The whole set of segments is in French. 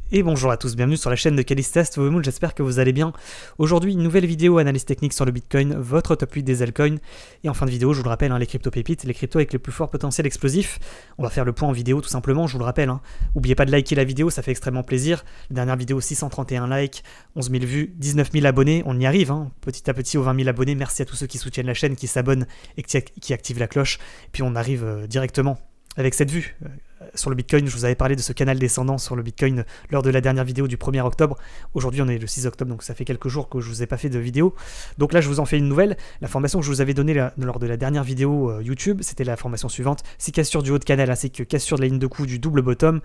Et bonjour à tous, bienvenue sur la chaîne de Calistast Moon, j'espère que vous allez bien. Aujourd'hui, une nouvelle vidéo analyse technique sur le Bitcoin, votre top 8 des altcoins. Et en fin de vidéo, je vous le rappelle, les crypto pépites, les cryptos avec le plus fort potentiel explosif. On va faire le point en vidéo tout simplement, je vous le rappelle. N'oubliez pas de liker la vidéo, ça fait extrêmement plaisir. La dernière vidéo, 631 likes, 11 000 vues, 19 000 abonnés, on y arrive petit à petit aux 20 000 abonnés. Merci à tous ceux qui soutiennent la chaîne, qui s'abonnent et qui activent la cloche. Et puis on arrive directement avec cette vue. Sur le Bitcoin, je vous avais parlé de ce canal descendant sur le Bitcoin lors de la dernière vidéo du 1er octobre. Aujourd'hui, on est le 6 octobre, donc ça fait quelques jours que je ne vous ai pas fait de vidéo. Donc là, je vous en fais une nouvelle. La formation que je vous avais donnée lors de la dernière vidéo YouTube, c'était la formation suivante. Si cassure du haut de canal ainsi que cassure de la ligne de coup du double bottom,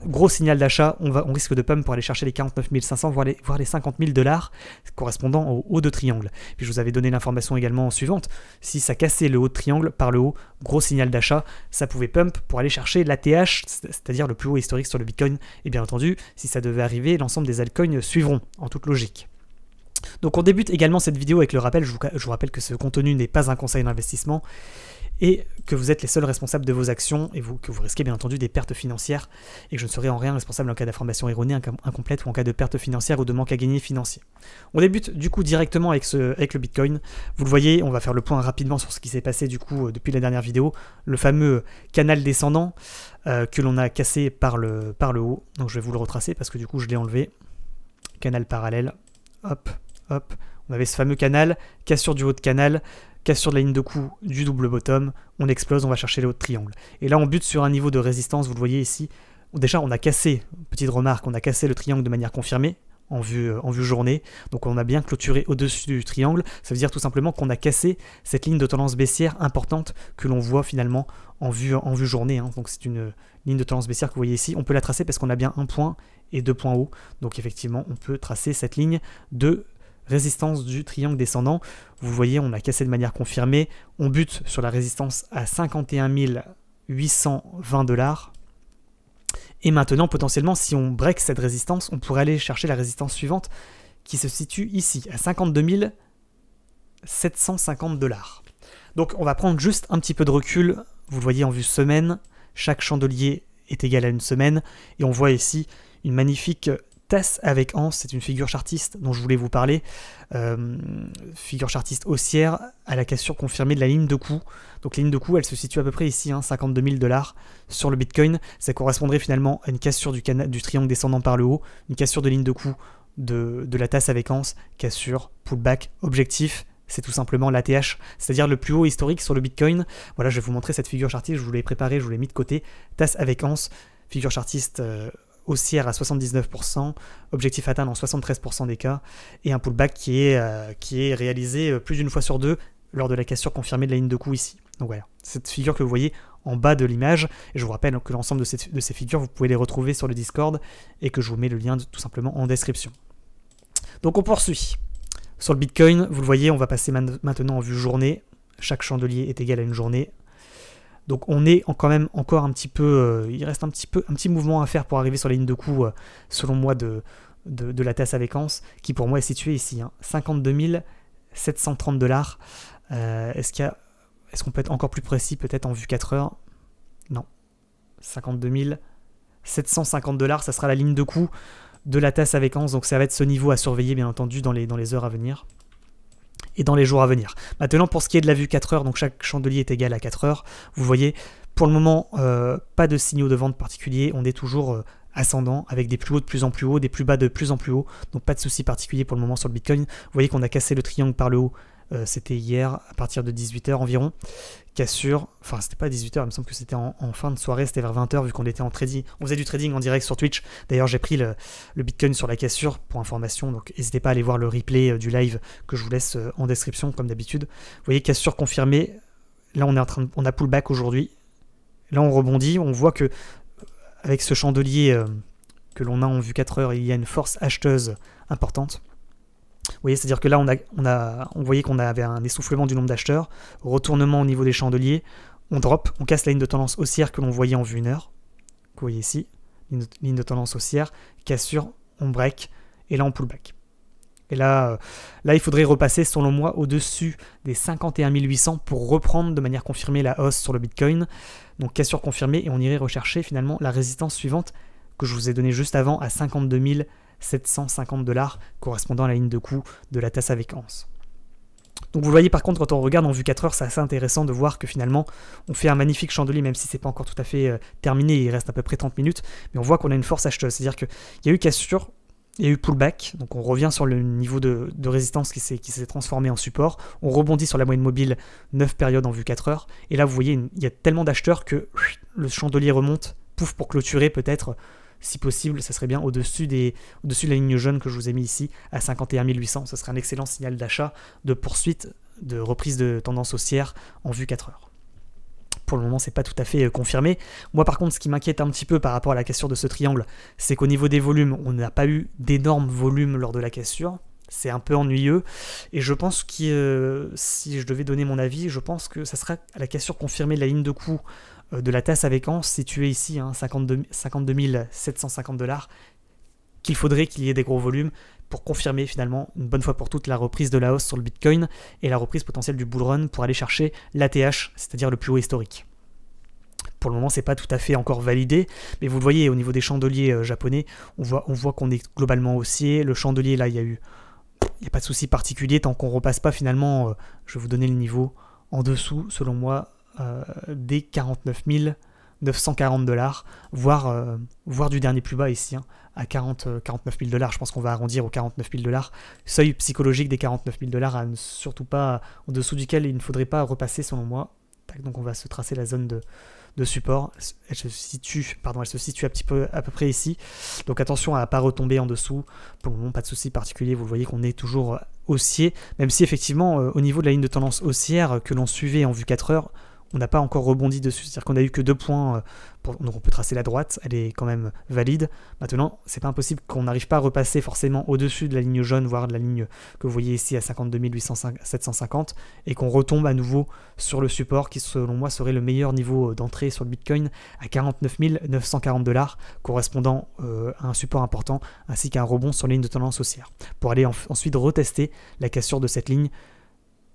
gros signal d'achat, on risque de pump pour aller chercher les 49 500, voire les 50 000 $, correspondant au haut de triangle. Puis je vous avais donné l'information également suivante, si ça cassait le haut de triangle par le haut, gros signal d'achat, ça pouvait pump pour aller chercher l'ATH, c'est-à-dire le plus haut historique sur le Bitcoin. Et bien entendu, si ça devait arriver, l'ensemble des altcoins suivront, en toute logique. Donc on débute également cette vidéo avec le rappel, je vous rappelle que ce contenu n'est pas un conseil d'investissement, et que vous êtes les seuls responsables de vos actions et que vous risquez bien entendu des pertes financières et que je ne serai en rien responsable en cas d'information erronée, incomplète ou en cas de perte financière ou de manque à gagner financier. On débute du coup directement avec le Bitcoin. Vous le voyez, on va faire le point rapidement sur ce qui s'est passé du coup depuis la dernière vidéo. Le fameux canal descendant que l'on a cassé par le haut. Donc je vais vous le retracer parce que du coup je l'ai enlevé. Canal parallèle, hop, hop. On avait ce fameux canal, cassure du haut de canal, cassure de la ligne de coup du double bottom, on explose, on va chercher le haut de triangle. Et là on bute sur un niveau de résistance, vous le voyez ici. Déjà on a cassé, petite remarque, on a cassé le triangle de manière confirmée, en vue journée. Donc on a bien clôturé au-dessus du triangle. Ça veut dire tout simplement qu'on a cassé cette ligne de tendance baissière importante que l'on voit finalement en vue journée. Donc c'est une ligne de tendance baissière que vous voyez ici. On peut la tracer parce qu'on a bien un point et deux points hauts. Donc effectivement on peut tracer cette ligne de résistance du triangle descendant. Vous voyez, on a cassé de manière confirmée. On bute sur la résistance à 51 820 $. Et maintenant, potentiellement, si on break cette résistance, on pourrait aller chercher la résistance suivante qui se situe ici, à 52 750 $. Donc, on va prendre juste un petit peu de recul. Vous le voyez en vue semaine. Chaque chandelier est égal à une semaine. Et on voit ici une magnifique tasse avec anse, c'est une figure chartiste dont je voulais vous parler, figure chartiste haussière à la cassure confirmée de la ligne de coup. Donc la ligne de coup, elle se situe à peu près ici, 52 000 $ sur le Bitcoin. Ça correspondrait finalement à une cassure du triangle descendant par le haut, une cassure de ligne de coup de la tasse avec anse, cassure, pullback, objectif. C'est tout simplement l'ATH, c'est-à-dire le plus haut historique sur le Bitcoin. Voilà, je vais vous montrer cette figure chartiste, je vous l'ai préparée, je vous l'ai mis de côté. Tasse avec anse, figure chartiste haussière à 79%, objectif atteint dans 73% des cas, et un pullback qui est réalisé plus d'une fois sur deux lors de la cassure confirmée de la ligne de coup ici. Donc voilà, cette figure que vous voyez en bas de l'image, et je vous rappelle que l'ensemble de ces figures, vous pouvez les retrouver sur le Discord, et que je vous mets le lien tout simplement en description. Donc on poursuit. Sur le Bitcoin, vous le voyez, on va passer maintenant en vue journée. Chaque chandelier est égal à une journée. Donc on est quand même encore un petit peu, il reste un petit mouvement à faire pour arriver sur la ligne de coup, selon moi, de la tasse avec anse, qui pour moi est située ici, 52 730 $. Est-ce qu'on peut être encore plus précis, peut-être en vue 4 heures? Non. 52 750 $, ça sera la ligne de coup de la tasse avec anse, donc ça va être ce niveau à surveiller, bien entendu, dans les heures à venir. Et dans les jours à venir. Maintenant, pour ce qui est de la vue 4 heures, donc chaque chandelier est égal à 4 heures. Vous voyez, pour le moment, pas de signaux de vente particuliers. On est toujours ascendant, avec des plus hauts de plus en plus haut, des plus bas de plus en plus haut. Donc pas de souci particulier pour le moment sur le Bitcoin. Vous voyez qu'on a cassé le triangle par le haut. C'était hier, à partir de 18h environ. Cassure, enfin c'était pas 18h, il me semble que c'était en fin de soirée, c'était vers 20h vu qu'on était en trading. On faisait du trading en direct sur Twitch. D'ailleurs j'ai pris le Bitcoin sur la cassure pour information, donc n'hésitez pas à aller voir le replay du live que je vous laisse en description comme d'habitude. Vous voyez, cassure confirmée. Là on a pullback aujourd'hui. Là on rebondit, on voit que avec ce chandelier que l'on a en vue 4 heures, il y a une force acheteuse importante. Vous voyez, c'est-à-dire que là, on voyait qu'on avait un essoufflement du nombre d'acheteurs, retournement au niveau des chandeliers, on drop, on casse la ligne de tendance haussière que l'on voyait en vue 1 heure. Vous voyez ici, ligne de tendance haussière, cassure, on break, et là on pullback. Et là, il faudrait repasser, selon moi, au-dessus des 51 800 pour reprendre de manière confirmée la hausse sur le Bitcoin. Donc cassure confirmée, et on irait rechercher finalement la résistance suivante que je vous ai donné juste avant à 52 750 $, correspondant à la ligne de coût de la tasse avec anse. Donc vous voyez par contre, quand on regarde en vue 4 heures, c'est assez intéressant de voir que finalement on fait un magnifique chandelier, même si c'est pas encore tout à fait terminé, il reste à peu près 30 minutes, mais on voit qu'on a une force acheteuse, c'est-à-dire qu'il y a eu cassure, il y a eu pullback, donc on revient sur le niveau de résistance qui s'est transformé en support, on rebondit sur la moyenne mobile 9 périodes en vue 4 heures, et là vous voyez, il y a tellement d'acheteurs que le chandelier remonte, pouf, pour clôturer peut-être, si possible, ça serait bien au-dessus de la ligne jaune que je vous ai mis ici, à 51 800. Ce serait un excellent signal d'achat, de poursuite, de reprise de tendance haussière en vue 4 heures. Pour le moment, c'est pas tout à fait confirmé. Moi, par contre, ce qui m'inquiète un petit peu par rapport à la cassure de ce triangle, c'est qu'au niveau des volumes, on n'a pas eu d'énormes volumes lors de la cassure. C'est un peu ennuyeux. Et je pense que si je devais donner mon avis, je pense que ça sera à la cassure confirmée de la ligne de coût de la tasse avec anse située ici, 52 750 $, qu'il faudrait qu'il y ait des gros volumes pour confirmer finalement une bonne fois pour toutes la reprise de la hausse sur le Bitcoin et la reprise potentielle du bull run pour aller chercher l'ATH, c'est-à-dire le plus haut historique. Pour le moment, c'est pas tout à fait encore validé, mais vous le voyez au niveau des chandeliers japonais, on voit qu'on est globalement haussier. Le chandelier là, il n'y a pas de souci particulier tant qu'on repasse pas finalement, je vais vous donner le niveau en dessous, selon moi, des 49 940 $, voire du dernier plus bas ici, à 49 000 $. Je pense qu'on va arrondir aux 49 000 $. Seuil psychologique des 49 000 $, à surtout pas en dessous duquel il ne faudrait pas repasser selon moi. Donc on va se tracer la zone de support. Elle se situe à peu près ici. Donc attention à ne pas retomber en dessous. Pour le moment, pas de souci particulier. Vous voyez qu'on est toujours haussier, même si effectivement, au niveau de la ligne de tendance haussière que l'on suivait en vue 4 heures, on n'a pas encore rebondi dessus, c'est-à-dire qu'on a eu que 2 points, donc on peut tracer la droite, elle est quand même valide. Maintenant, c'est pas impossible qu'on n'arrive pas à repasser forcément au-dessus de la ligne jaune, voire de la ligne que vous voyez ici à 52 750, et qu'on retombe à nouveau sur le support qui, selon moi, serait le meilleur niveau d'entrée sur le Bitcoin à 49 940 $, correspondant à un support important, ainsi qu'un rebond sur la ligne de tendance haussière, pour aller ensuite retester la cassure de cette ligne.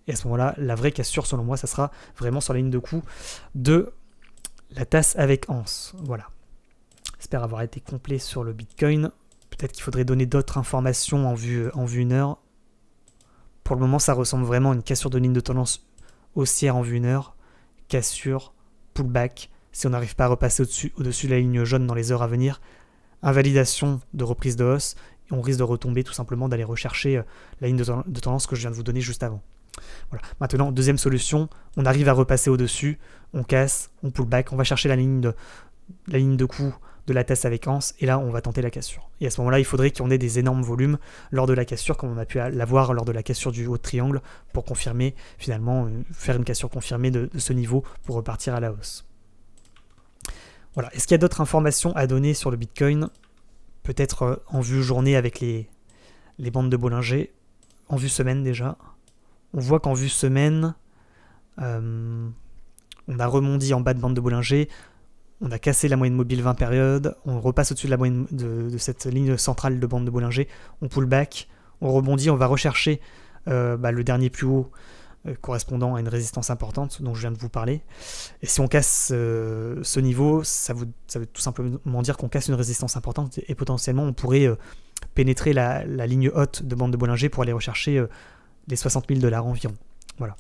Et à ce moment-là, la vraie cassure, selon moi, ça sera vraiment sur la ligne de coût de la tasse avec anse. Voilà. J'espère avoir été complet sur le Bitcoin. Peut-être qu'il faudrait donner d'autres informations en vue 1 heure. Pour le moment, ça ressemble vraiment à une cassure de ligne de tendance haussière en vue 1 heure. Cassure, pullback. Si on n'arrive pas à repasser au-dessus de la ligne jaune dans les heures à venir, invalidation de reprise de hausse. Et on risque de retomber tout simplement, d'aller rechercher la ligne de tendance que je viens de vous donner juste avant. Voilà. Maintenant, deuxième solution, on arrive à repasser au-dessus, on casse, on pull back, on va chercher la ligne de coût de la tasse avec anse, et là on va tenter la cassure. Et à ce moment-là, il faudrait qu'on ait des énormes volumes lors de la cassure, comme on a pu l'avoir lors de la cassure du haut de triangle, pour confirmer, finalement, faire une cassure confirmée de ce niveau pour repartir à la hausse. Voilà. Est-ce qu'il y a d'autres informations à donner sur le Bitcoin? Peut-être en vue journée avec les bandes de Bollinger, en vue semaine déjà. On voit qu'en vue semaine, on a rebondi en bas de bande de Bollinger, on a cassé la moyenne mobile 20 périodes, on repasse au-dessus de la moyenne de cette ligne centrale de bande de Bollinger, on pull back, on rebondit, on va rechercher le dernier plus haut correspondant à une résistance importante dont je viens de vous parler. Et si on casse ce niveau, ça veut tout simplement dire qu'on casse une résistance importante et potentiellement on pourrait pénétrer la ligne haute de bande de Bollinger pour aller rechercher les 60 000 $ environ. Voilà.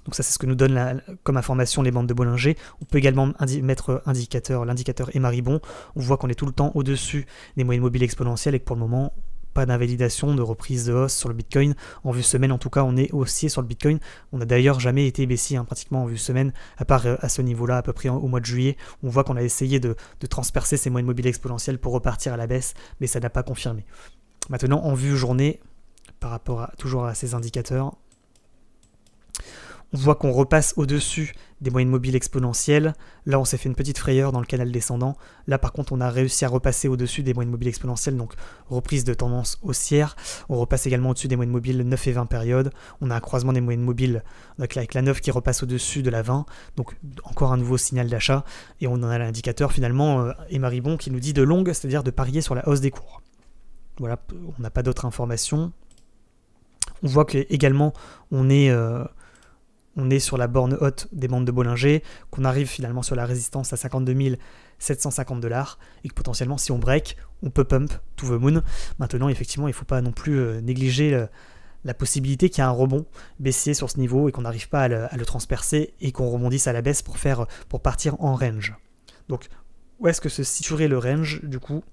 Donc ça, c'est ce que nous donne comme information les bandes de Bollinger. On peut également mettre l'indicateur Emaribon. On voit qu'on est tout le temps au-dessus des moyennes mobiles exponentielles et que pour le moment, pas d'invalidation, de reprise de hausse sur le Bitcoin. En vue semaine, en tout cas, on est haussier sur le Bitcoin. On n'a d'ailleurs jamais été baissier, pratiquement en vue semaine, à part à ce niveau-là, à peu près au mois de juillet. On voit qu'on a essayé de transpercer ces moyennes mobiles exponentielles pour repartir à la baisse, mais ça n'a pas confirmé. Maintenant, en vue journée, par rapport toujours à ces indicateurs, on voit qu'on repasse au-dessus des moyennes mobiles exponentielles. Là, on s'est fait une petite frayeur dans le canal descendant. Là, par contre, on a réussi à repasser au-dessus des moyennes mobiles exponentielles, donc reprise de tendance haussière. On repasse également au-dessus des moyennes mobiles 9 et 20 périodes. On a un croisement des moyennes mobiles avec la 9 qui repasse au-dessus de la 20, donc encore un nouveau signal d'achat. Et on en a l'indicateur finalement Emaribon qui nous dit de longue, c'est-à-dire de parier sur la hausse des cours. Voilà, on n'a pas d'autres informations. On voit qu'également, on est on est sur la borne haute des bandes de Bollinger, qu'on arrive finalement sur la résistance à 52 750 $, et que potentiellement si on break, on peut pump to the moon. Maintenant, effectivement, il ne faut pas non plus négliger la possibilité qu'il y a un rebond baissier sur ce niveau et qu'on n'arrive pas à le transpercer et qu'on rebondisse à la baisse pour partir en range. Donc, où est-ce que se situerait le range, du coup?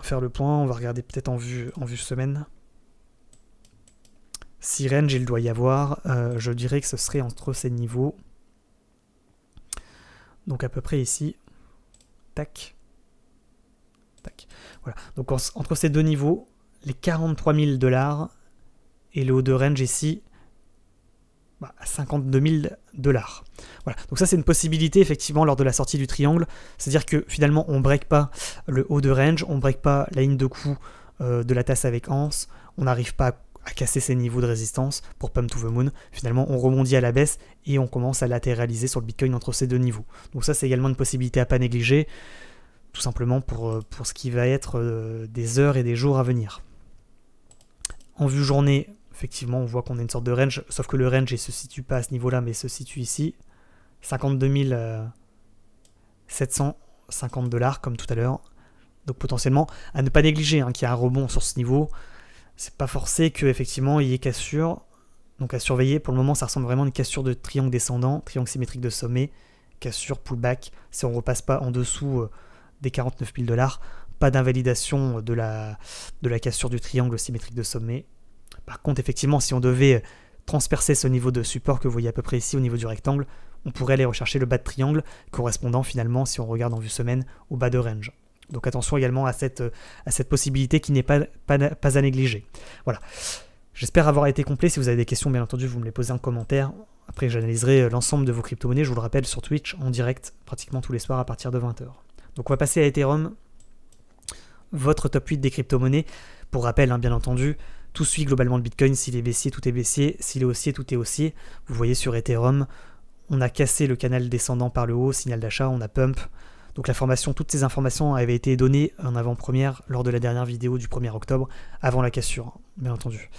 Faire le point, on va regarder peut-être en vue semaine. Si range il doit y avoir, je dirais que ce serait entre ces niveaux. Donc à peu près ici. Tac. Tac. Voilà. Donc entre ces deux niveaux, les 43 000 $ et le haut de range ici, à 52 000 $. Voilà. Donc ça c'est une possibilité effectivement lors de la sortie du triangle. C'est-à-dire que finalement on ne break pas le haut de range, on ne break pas la ligne de coup de la tasse avec anse, on n'arrive pas à casser ces niveaux de résistance pour pump to the moon. Finalement on rebondit à la baisse et on commence à latéraliser sur le Bitcoin entre ces deux niveaux. Donc ça c'est également une possibilité à pas négliger, tout simplement pour ce qui va être des heures et des jours à venir. En vue journée, effectivement on voit qu'on a une sorte de range, sauf que le range il se situe pas à ce niveau là mais se situe ici, 52 750 $ comme tout à l'heure. Donc potentiellement à ne pas négliger qu'il y a un rebond sur ce niveau. C'est pas forcé qu'effectivement il y ait cassure, donc à surveiller. Pour le moment ça ressemble vraiment à une cassure de triangle descendant, triangle symétrique de sommet, cassure, pullback, si on repasse pas en dessous des 49 000 $, pas d'invalidation de la cassure du triangle symétrique de sommet. Par contre effectivement si on devait transpercer ce niveau de support que vous voyez à peu près ici au niveau du rectangle, on pourrait aller rechercher le bas de triangle correspondant finalement, si on regarde en vue semaine, au bas de range. Donc attention également à cette possibilité qui n'est pas à négliger. Voilà. J'espère avoir été complet. Si vous avez des questions, bien entendu, vous me les posez en commentaire. Après, j'analyserai l'ensemble de vos crypto-monnaies, je vous le rappelle, sur Twitch, en direct, pratiquement tous les soirs à partir de 20 h. Donc on va passer à Ethereum, votre top 8 des crypto-monnaies. Pour rappel, bien entendu, tout suit globalement le Bitcoin. S'il est baissier, tout est baissier. S'il est haussier, tout est haussier. Vous voyez sur Ethereum, on a cassé le canal descendant par le haut, signal d'achat, on a pump. Donc toutes ces informations avaient été données en avant-première lors de la dernière vidéo du 1er octobre, avant la cassure, bien entendu.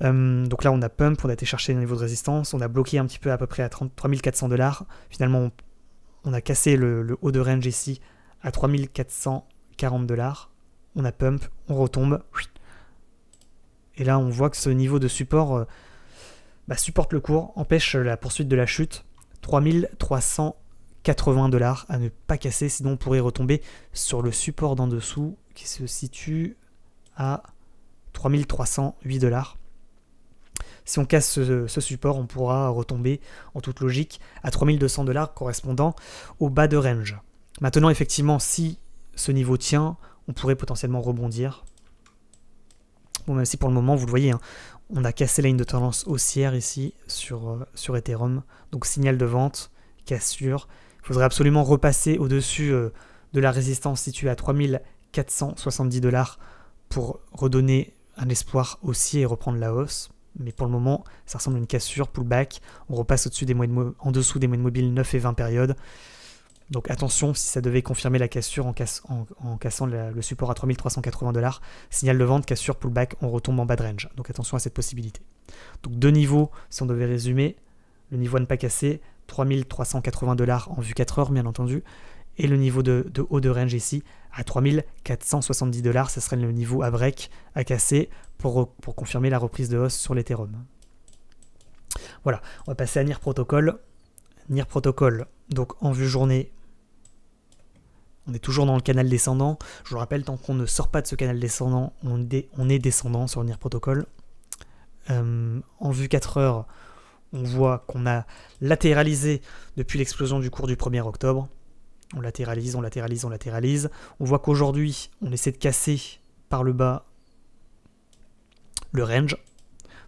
Donc là on a pump, on a été chercher le niveau de résistance, on a bloqué un petit peu à peu près à 33 400 $. Finalement on a cassé le haut de range ici à 3 440 $. On a pump, on retombe. Et là on voit que ce niveau de support supporte le cours, empêche la poursuite de la chute. 3 380 $ à ne pas casser, sinon on pourrait retomber sur le support d'en dessous qui se situe à 3 308 $. Si on casse ce support, on pourra retomber en toute logique à 3 200 $ correspondant au bas de range. Maintenant effectivement si ce niveau tient, on pourrait potentiellement rebondir. Bon, même si pour le moment vous le voyez, on a cassé la ligne de tendance haussière ici sur Ethereum, donc signal de vente, cassure. Il faudrait absolument repasser au-dessus de la résistance située à 3 470 $ pour redonner un espoir haussier et reprendre la hausse. Mais pour le moment, ça ressemble à une cassure, pullback. On repasse en dessous des moyennes mobiles 9 et 20 périodes. Donc attention, si ça devait confirmer la cassure en cassant le support à 3 380 $, signal de vente, cassure, pullback, on retombe en bas de range. Donc attention à cette possibilité. Donc deux niveaux, si on devait résumer, le niveau à ne pas casser, 3 380 $ en vue 4 heures bien entendu, et le niveau de haut de range ici à 3 470 $, ce serait le niveau à break, à casser pour confirmer la reprise de hausse sur l'Ethereum. Voilà, on va passer à NIR Protocol. NIR Protocol, donc en vue journée, on est toujours dans le canal descendant. Je vous le rappelle, tant qu'on ne sort pas de ce canal descendant, on est descendant sur NIR Protocol. En vue 4 heures, on voit qu'on a latéralisé depuis l'explosion du cours du 1er octobre. On latéralise, on latéralise, on latéralise. On voit qu'aujourd'hui, on essaie de casser par le bas le range.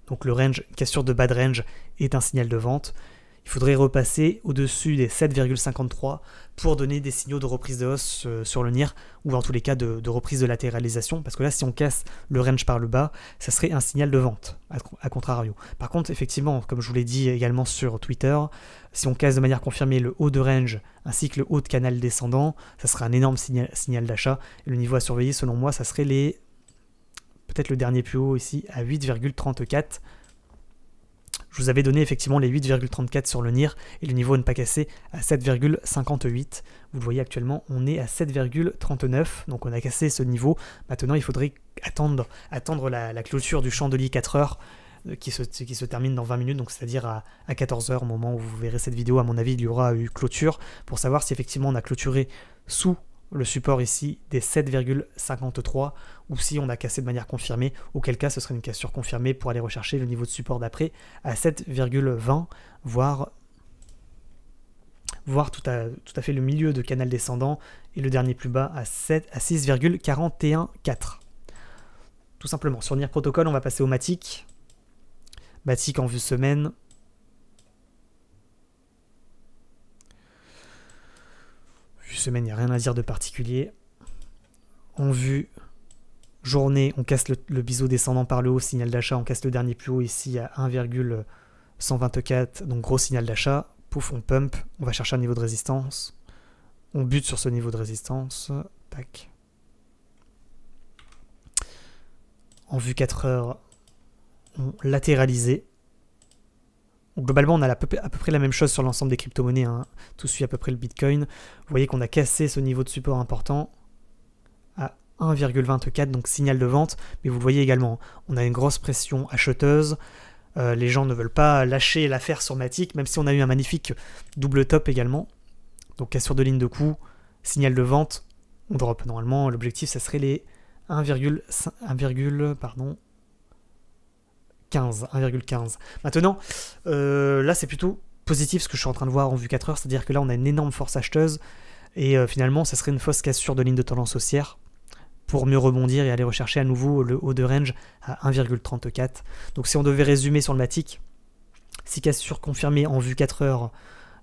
Donc le range, cassure de bas de range, est un signal de vente. Il faudrait repasser au-dessus des 7,53 pour donner des signaux de reprise de hausse sur le NIR, ou en tous les cas de reprise de latéralisation, parce que là si on casse le range par le bas, ça serait un signal de vente, à contrario. Par contre effectivement, comme je vous l'ai dit également sur Twitter, si on casse de manière confirmée le haut de range ainsi que le haut de canal descendant, ça serait un énorme signal d'achat, et le niveau à surveiller selon moi, ça serait peut-être le dernier plus haut ici à 8,34. Je vous avais donné effectivement les 8,34 sur le NIR et le niveau à ne pas casser à 7,58. Vous le voyez actuellement, on est à 7,39, donc on a cassé ce niveau. Maintenant, il faudrait attendre la clôture du chandelier 4 heures qui se termine dans 20 minutes, donc c'est-à-dire à 14 heures, au moment où vous verrez cette vidéo. À mon avis, il y aura eu clôture pour savoir si effectivement on a clôturé sous le support ici des 7,53 ou si on a cassé de manière confirmée, auquel cas ce serait une cassure confirmée pour aller rechercher le niveau de support d'après à 7,20, voire tout à fait le milieu de canal descendant et le dernier plus bas à 6,414. Tout simplement. Sur NIR Protocol, on va passer au Matic. Matic en vue semaine. Vue semaine, il n'y a rien à dire de particulier. En vue journée, on casse le biseau descendant par le haut, signal d'achat. On casse le dernier plus haut ici à 1,124, donc gros signal d'achat. Pouf, on pump. On va chercher un niveau de résistance. On bute sur ce niveau de résistance. Tac. En vue 4 heures, on latéralisé. Donc, globalement, on a à peu près la même chose sur l'ensemble des crypto-monnaies, hein. Tout suit à peu près le Bitcoin. Vous voyez qu'on a cassé ce niveau de support important à 1,24, donc signal de vente. Mais vous le voyez également, on a une grosse pression acheteuse. Les gens ne veulent pas lâcher l'affaire sur Matic, même si on a eu un magnifique double top également. Donc cassure de ligne de coup, signal de vente, on drop. Normalement, l'objectif, ça serait les 1,15. Maintenant, là c'est plutôt positif ce que je suis en train de voir en vue 4 heures, c'est-à-dire que là on a une énorme force acheteuse et finalement ça serait une fausse cassure de ligne de tendance haussière pour mieux rebondir et aller rechercher à nouveau le haut de range à 1,34. Donc si on devait résumer sur le Matic, si cassure confirmée en vue 4 heures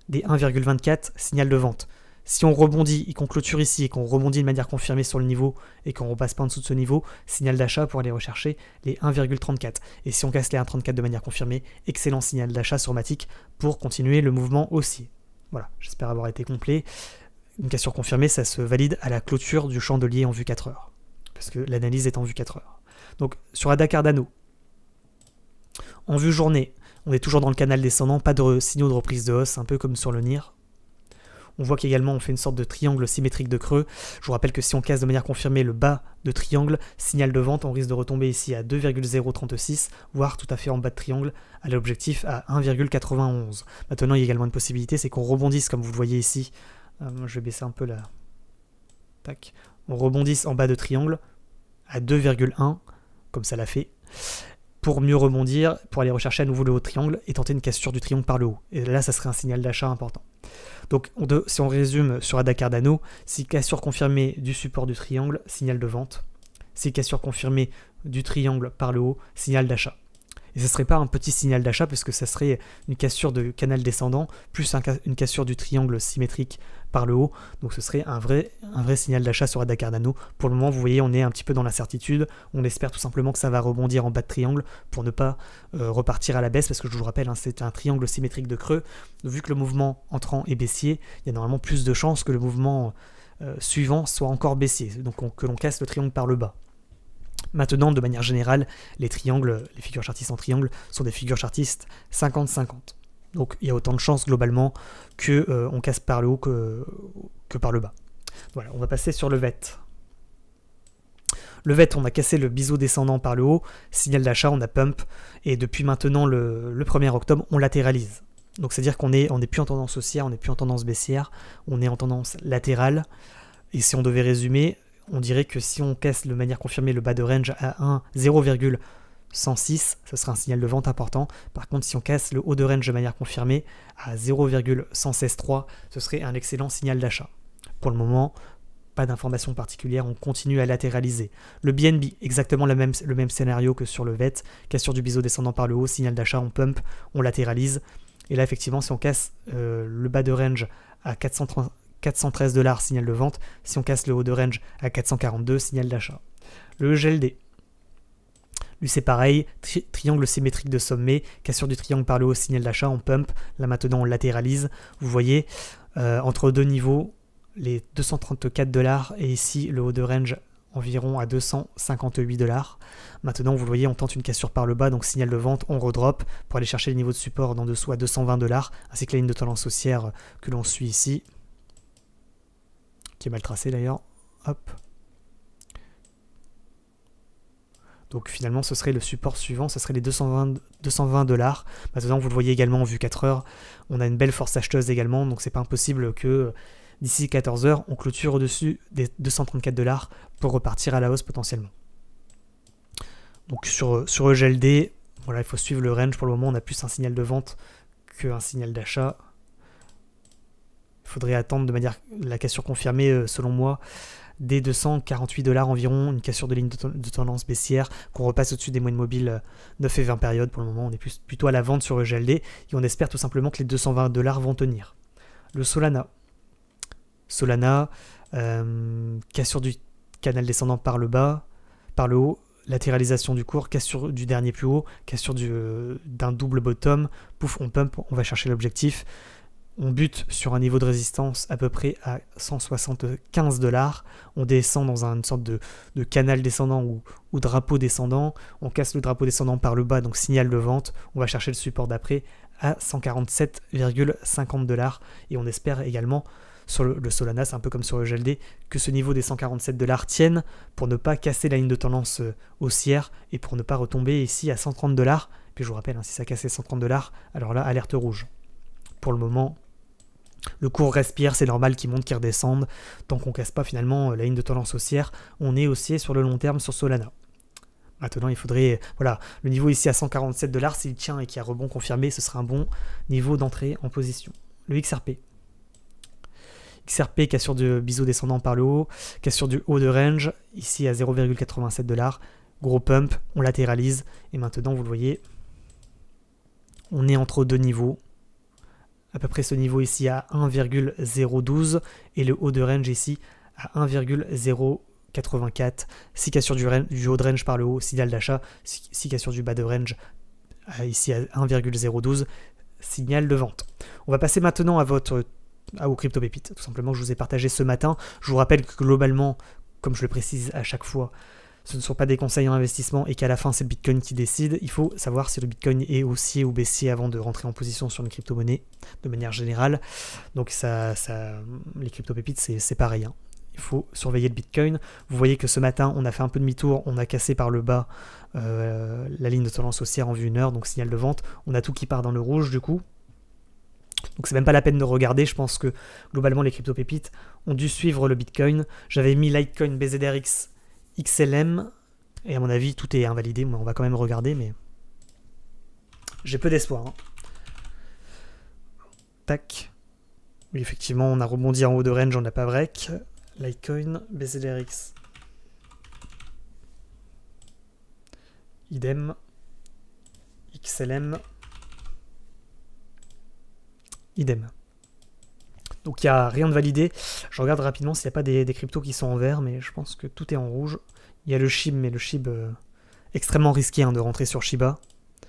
des 1,24, signal de vente. Si on rebondit et qu'on clôture ici et qu'on rebondit de manière confirmée sur le niveau et qu'on ne repasse pas en dessous de ce niveau, signal d'achat pour aller rechercher les 1,34. Et si on casse les 1,34 de manière confirmée, excellent signal d'achat sur Matic pour continuer le mouvement haussier. Voilà, j'espère avoir été complet. Une cassure confirmée, ça se valide à la clôture du chandelier en vue 4 heures. Parce que l'analyse est en vue 4 heures. Donc sur ADA Cardano, en vue journée, on est toujours dans le canal descendant, pas de signaux de reprise de hausse, un peu comme sur le NIR. On voit qu'également on fait une sorte de triangle symétrique de creux. Je vous rappelle que si on casse de manière confirmée le bas de triangle, signal de vente, on risque de retomber ici à 2,036, voire tout à fait en bas de triangle, à l'objectif à 1,91. Maintenant, il y a également une possibilité, c'est qu'on rebondisse, comme vous le voyez ici. Je vais baisser un peu là. Tac. On rebondisse en bas de triangle à 2,1, comme ça l'a fait, pour mieux rebondir, pour aller rechercher à nouveau le haut de triangle et tenter une cassure du triangle par le haut. Et là, ça serait un signal d'achat important. Donc, si on résume sur ADA Cardano, si cassure confirmée du support du triangle, signal de vente. Si cassure confirmée du triangle par le haut, signal d'achat. Et ce ne serait pas un petit signal d'achat, puisque ça serait une cassure de canal descendant, plus une cassure du triangle symétrique par le haut. Donc ce serait un vrai signal d'achat sur ADA Cardano. Pour le moment, vous voyez, on est un petit peu dans l'incertitude. On espère tout simplement que ça va rebondir en bas de triangle pour ne pas repartir à la baisse, parce que je vous rappelle, hein, c'est un triangle symétrique de creux. Vu que le mouvement entrant est baissier, il y a normalement plus de chances que le mouvement suivant soit encore baissier, donc que l'on casse le triangle par le bas. Maintenant, de manière générale, les figures chartistes en triangle sont des figures chartistes 50-50. Donc il y a autant de chances globalement qu'on casse par le haut que par le bas. Voilà, on va passer sur le VET. Le VET, on a cassé le biseau descendant par le haut, signal d'achat, on a pump, et depuis maintenant le 1er octobre, on latéralise. Donc c'est-à-dire qu'on n'est plus en tendance haussière, on n'est plus en tendance baissière, on est en tendance latérale. Et si on devait résumer, on dirait que si on casse de manière confirmée le bas de range à 0,106, ce sera un signal de vente important. Par contre, si on casse le haut de range de manière confirmée à 0,1163, ce serait un excellent signal d'achat. Pour le moment, pas d'informations particulières, on continue à latéraliser. Le BNB, exactement le même scénario que sur le VET, cassure du biseau descendant par le haut, signal d'achat, on pump, on latéralise. Et là, effectivement, si on casse le bas de range à 413 $, signal de vente. Si on casse le haut de range à 442, signal d'achat. Le GLD. Lui, c'est pareil. Triangle symétrique de sommet. Cassure du triangle par le haut, signal d'achat. On pump. Là, maintenant, on latéralise. Vous voyez, entre deux niveaux, les 234 $ et ici, le haut de range environ à 258 $. Maintenant, vous le voyez, on tente une cassure par le bas, donc signal de vente, on redrop pour aller chercher les niveaux de support d'en dessous à 220 $, ainsi que la ligne de tendance haussière que l'on suit ici, qui est mal tracée d'ailleurs. Hop. Donc finalement, ce serait le support suivant, ce serait les 220 $. Maintenant, vous le voyez également en vue 4 heures, on a une belle force acheteuse également, donc c'est pas impossible que d'ici 14 heures, on clôture au-dessus des 234 $ pour repartir à la hausse potentiellement. Donc sur EGLD, voilà, il faut suivre le range. Pour le moment, on a plus un signal de vente qu'un signal d'achat. Il faudrait attendre de manière la cassure confirmée, selon moi, des 248 $ environ, une cassure de ligne de tendance baissière, qu'on repasse au-dessus des moyennes mobiles 9 et 20 périodes. Pour le moment, on est plutôt à la vente sur EGLD et on espère tout simplement que les 220 $ vont tenir. Le Solana. Cassure du canal descendant par le bas, par le haut, latéralisation du cours, cassure du dernier plus haut, cassure d'un double bottom, pouf, on pump, on va chercher l'objectif. On bute sur un niveau de résistance à peu près à 175 $. On descend dans une sorte de canal descendant ou drapeau descendant. On casse le drapeau descendant par le bas, donc signal de vente. On va chercher le support d'après à 147,50 $. Et on espère également, sur le Solana, c'est un peu comme sur le GLD, que ce niveau des 147 $ tienne pour ne pas casser la ligne de tendance haussière et pour ne pas retomber ici à 130 $. Puis je vous rappelle, si ça casse les 130 $, alors là, alerte rouge. Pour le moment, le cours respire, c'est normal qu'il monte, qu'il redescende. Tant qu'on ne casse pas finalement la ligne de tendance haussière, on est haussier sur le long terme sur Solana. Maintenant, il faudrait, voilà, le niveau ici à 147 $, s'il tient et qu'il y a rebond confirmé, ce sera un bon niveau d'entrée en position. Le XRP. XRP, cassure de biseau descendant par le haut, cassure du haut de range, ici à 0,87 $. Gros pump, on latéralise. Et maintenant, vous le voyez, on est entre deux niveaux. À peu près ce niveau ici à 1,012 et le haut de range ici à 1,084. 6 cassures du haut de range par le haut, signal d'achat. 6 cassures du bas de range ici à 1,012, signal de vente. On va passer maintenant aux crypto pépites, tout simplement, que je vous ai partagé ce matin. Je vous rappelle que globalement, comme je le précise à chaque fois, ce ne sont pas des conseils en investissement et qu'à la fin c'est le Bitcoin qui décide. Il faut savoir si le Bitcoin est haussier ou baissier avant de rentrer en position sur une crypto-monnaie de manière générale. Donc les crypto-pépites c'est pareil, hein. Il faut surveiller le Bitcoin. Vous voyez que ce matin on a fait un peu demi-tour, on a cassé par le bas la ligne de tendance haussière en vue 1 heure, donc signal de vente. On a tout qui part dans le rouge du coup. Donc c'est même pas la peine de regarder, je pense que globalement les crypto-pépites ont dû suivre le Bitcoin. J'avais mis Litecoin, BZRX, XLM, et à mon avis tout est invalidé, mais on va quand même regarder, mais j'ai peu d'espoir, hein. Tac. Oui, effectivement, on a rebondi en haut de range, on n'a pas break. Litecoin, BZRX. Idem. XLM. Idem. Donc il n'y a rien de validé. Je regarde rapidement s'il n'y a pas des cryptos qui sont en vert, mais je pense que tout est en rouge. Il y a le SHIB, mais le SHIB, extrêmement risqué de rentrer sur Shiba.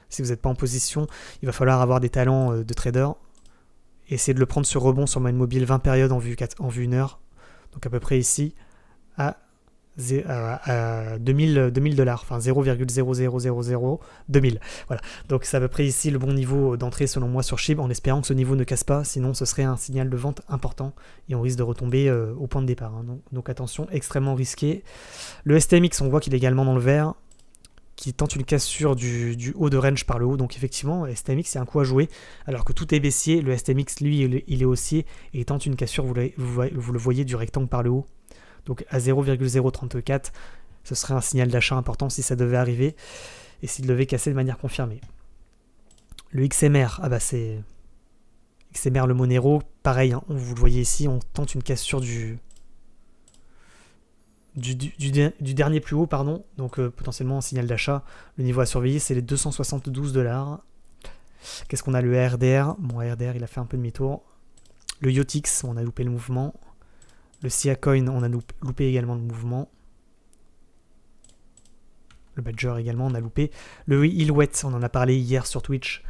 Si vous n'êtes pas en position, il va falloir avoir des talents de trader. Et essayer de le prendre sur rebond sur moyenne mobile 20 périodes en vue 1 heure. Donc à peu près ici à 2000 $, enfin 0,00000 2000. Voilà. Donc c'est à peu près ici le bon niveau d'entrée selon moi sur SHIB, en espérant que ce niveau ne casse pas, sinon ce serait un signal de vente important et on risque de retomber au point de départ, hein. Donc attention, extrêmement risqué. Le STMX, on voit qu'il est également dans le vert, qui tente une cassure du haut de range par le haut, donc effectivement STMX c'est un coup à jouer, alors que tout est baissier. Le STMX lui il est haussier et il tente une cassure, vous le voyez, du rectangle par le haut. Donc à 0,034, ce serait un signal d'achat important si ça devait arriver et s'il devait casser de manière confirmée. Le XMR, c'est XMR le Monero, pareil, hein, vous le voyez ici, on tente une cassure du dernier plus haut, pardon, donc potentiellement un signal d'achat. Le niveau à surveiller, c'est les 272 $. Qu'est-ce qu'on a? Le RDR, bon, RDR il a fait un peu demi-tour. Le Yotix, on a loupé le mouvement. Le Siacoin, on a loupé également le mouvement. Le Badger également, on a loupé. Le Ilwet, on en a parlé hier sur Twitch.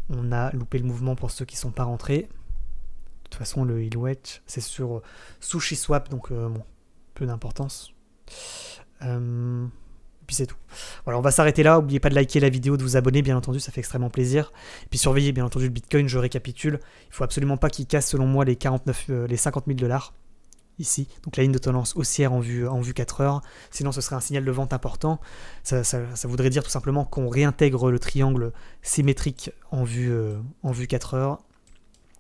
On a loupé le mouvement pour ceux qui ne sont pas rentrés. De toute façon, le Ilwet, c'est sur SushiSwap, donc bon, peu d'importance. Puis c'est tout. Voilà, on va s'arrêter là. N'oubliez pas de liker la vidéo, de vous abonner, bien entendu, ça fait extrêmement plaisir. Et puis surveillez, bien entendu, le Bitcoin, je récapitule. Il faut absolument pas qu'il casse, selon moi, les 50 000 $. Ici, donc la ligne de tendance haussière en vue 4 heures, sinon ce serait un signal de vente important. Ça voudrait dire tout simplement qu'on réintègre le triangle symétrique en vue 4 heures.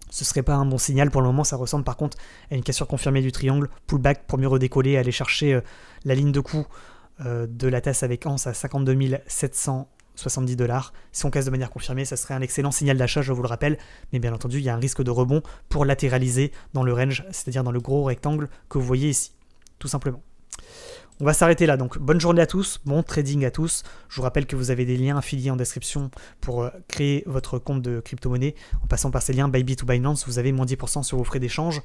Ce serait pas un bon signal pour le moment, ça ressemble par contre à une cassure confirmée du triangle, pullback pour mieux redécoller, aller chercher la ligne de coup de la tasse avec ANS à 52 770 $. Si on casse de manière confirmée, ça serait un excellent signal d'achat, je vous le rappelle, mais bien entendu, il y a un risque de rebond pour latéraliser dans le range, c'est-à-dire dans le gros rectangle que vous voyez ici, tout simplement. On va s'arrêter là, donc bonne journée à tous, bon trading à tous. Je vous rappelle que vous avez des liens affiliés en description pour créer votre compte de crypto-monnaie. En passant par ces liens, Bybit ou Binance, vous avez moins 10% sur vos frais d'échange.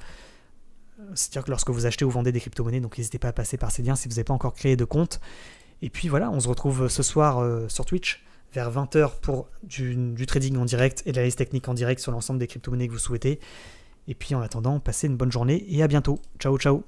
C'est-à-dire que lorsque vous achetez ou vendez des crypto-monnaies, donc n'hésitez pas à passer par ces liens si vous n'avez pas encore créé de compte. Et puis voilà, on se retrouve ce soir sur Twitch vers 20 h pour du trading en direct et de l'analyse technique en direct sur l'ensemble des crypto-monnaies que vous souhaitez. Et puis en attendant, passez une bonne journée et à bientôt. Ciao, ciao.